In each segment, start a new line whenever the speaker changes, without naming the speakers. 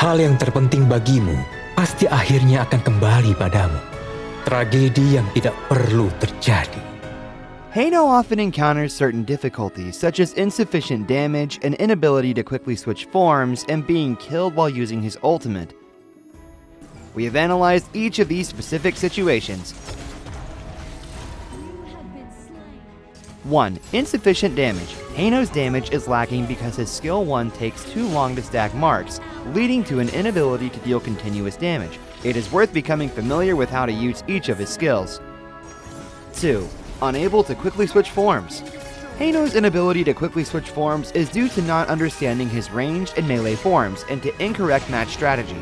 Hal yang terpenting bagimu pasti akhirnya akan kembali padamu. Tragedi yang tidak perlu terjadi.
Heino often encounters certain difficulties, such as insufficient damage, an inability to quickly switch forms, and being killed while using his ultimate. We have analyzed each of these specific situations. 1. Insufficient damage. Heino's damage is lacking because his skill 1 takes too long to stack marks, leading to an inability to deal continuous damage. It is worth becoming familiar with how to use each of his skills. 2. Unable to quickly switch forms. Heino's inability to quickly switch forms is due to not understanding his ranged and melee forms and to incorrect match strategy.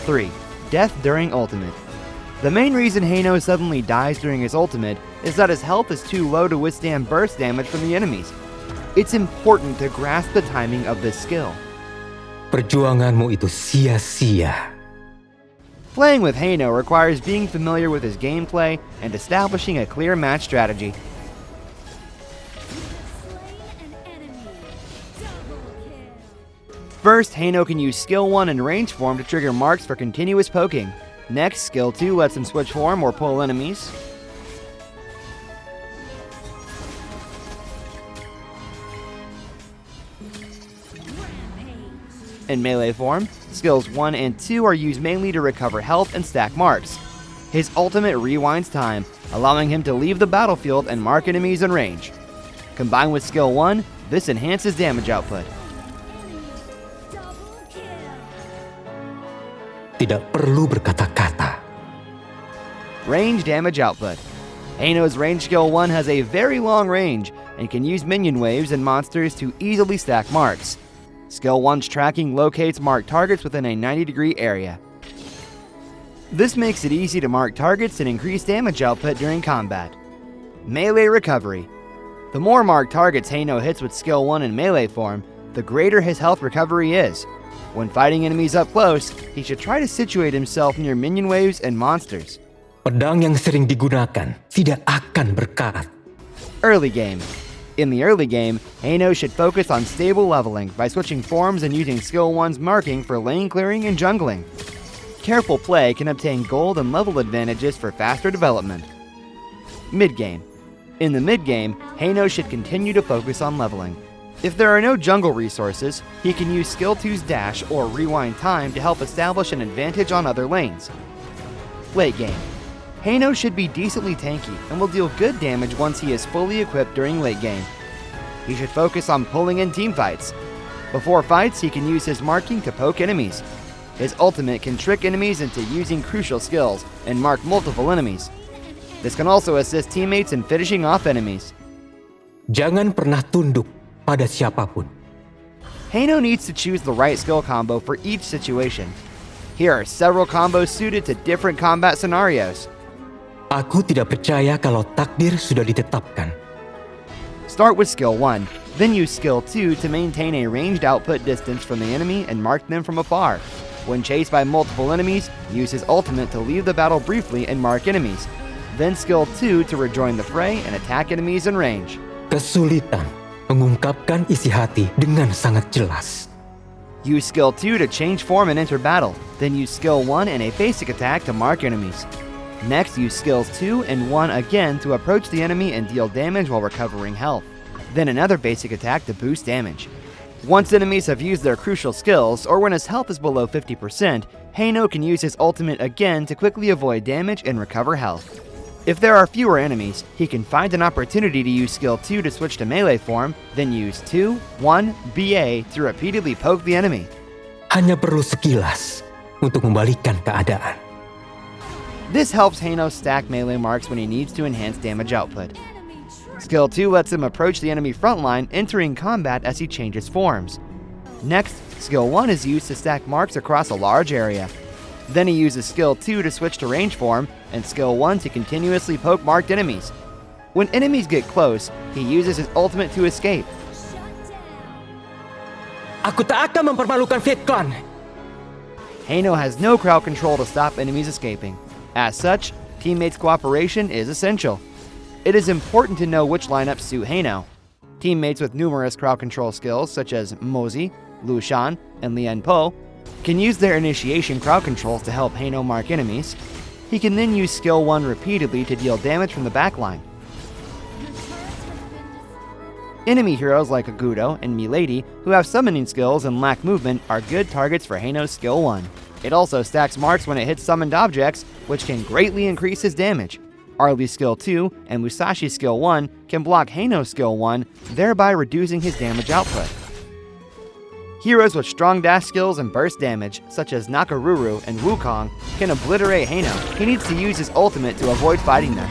3. Death during ultimate. The main reason Heino suddenly dies during his ultimate is that his health is too low to withstand burst damage from the enemies. It's important to grasp the timing of this skill.
Perjuanganmu itu sia-sia.
Playing with Heino requires being familiar with his gameplay and establishing a clear match strategy. First, Heino can use skill 1 in range form to trigger marks for continuous poking. Next, skill 2 lets him switch form or pull enemies. In melee form, skills 1 and 2 are used mainly to recover health and stack marks. His ultimate rewinds time, allowing him to leave the battlefield and mark enemies in range. Combined with skill 1, this enhances damage output.
Tidak perlu berkata-kata.
Range damage output. Heino's range skill 1 has a very long range and can use minion waves and monsters to easily stack marks. Skill 1's tracking locates marked targets within a 90-degree area. This makes it easy to mark targets and increase damage output during combat. Melee recovery. The more marked targets Heino hits with skill 1 in melee form, the greater his health recovery is. When fighting enemies up close, he should try to situate himself near minion waves and monsters.
Pedang yang sering digunakan tidak akan berkarat.
Early game. In the early game, Heino should focus on stable leveling by switching forms and using skill 1's marking for lane clearing and jungling. Careful play can obtain gold and level advantages for faster development. Mid-game. In the mid-game, Heino should continue to focus on leveling. If there are no jungle resources, he can use skill 2's dash or rewind time to help establish an advantage on other lanes. Late game. Heino should be decently tanky and will deal good damage once he is fully equipped during late game. He should focus on pulling in team fights. Before fights, he can use his marking to poke enemies. His ultimate can trick enemies into using crucial skills and mark multiple enemies. This can also assist teammates in finishing off enemies.
Jangan pernah tunduk pada siapapun.
Heino needs to choose the right skill combo for each situation. Here are several combos suited to different combat scenarios.
Aku tidak percaya kalau takdir sudah ditetapkan.
Start with skill 1, then use skill 2 to maintain a ranged output distance from the enemy and mark them from afar. When chased by multiple enemies, use his ultimate to leave the battle briefly and mark enemies. Then skill 2 to rejoin the fray and attack enemies in range.
Kesulitan mengungkapkan isi hati dengan sangat jelas.
Use skill 2 to change form and enter battle, then use skill 1 and a basic attack to mark enemies. Next, use skills 2 and 1 again to approach the enemy and deal damage while recovering health. Then another basic attack to boost damage. Once enemies have used their crucial skills, or when his health is below 50%, Heino can use his ultimate again to quickly avoid damage and recover health. If there are fewer enemies, he can find an opportunity to use skill 2 to switch to melee form, then use 2, 1, BA to repeatedly poke the enemy.
Hanya perlu sekilas untuk membalikkan keadaan.
This helps Heino stack melee marks when he needs to enhance damage output. Skill 2 lets him approach the enemy frontline, entering combat as he changes forms. Next, skill 1 is used to stack marks across a large area. Then he uses skill 2 to switch to range form, and skill 1 to continuously poke marked enemies. When enemies get close, he uses his ultimate to escape.
Aku tak akan mempermalukan Fit Clan.
Heino has no crowd control to stop enemies escaping. As such, teammates' cooperation is essential. It is important to know which lineups suit Heino. Teammates with numerous crowd control skills such as Mozi, Lu Shan, and Lian Po can use their initiation crowd controls to help Heino mark enemies. He can then use skill 1 repeatedly to deal damage from the backline. Enemy heroes like Agudo and Milady, who have summoning skills and lack movement, are good targets for Heino's skill 1. It also stacks marks when it hits summoned objects, which can greatly increase his damage. Arlie's skill 2 and Musashi's skill 1 can block Heino's skill 1, thereby reducing his damage output. Heroes with strong dash skills and burst damage, such as Nakaruru and Wukong, can obliterate Heino. He needs to use his ultimate to avoid fighting them.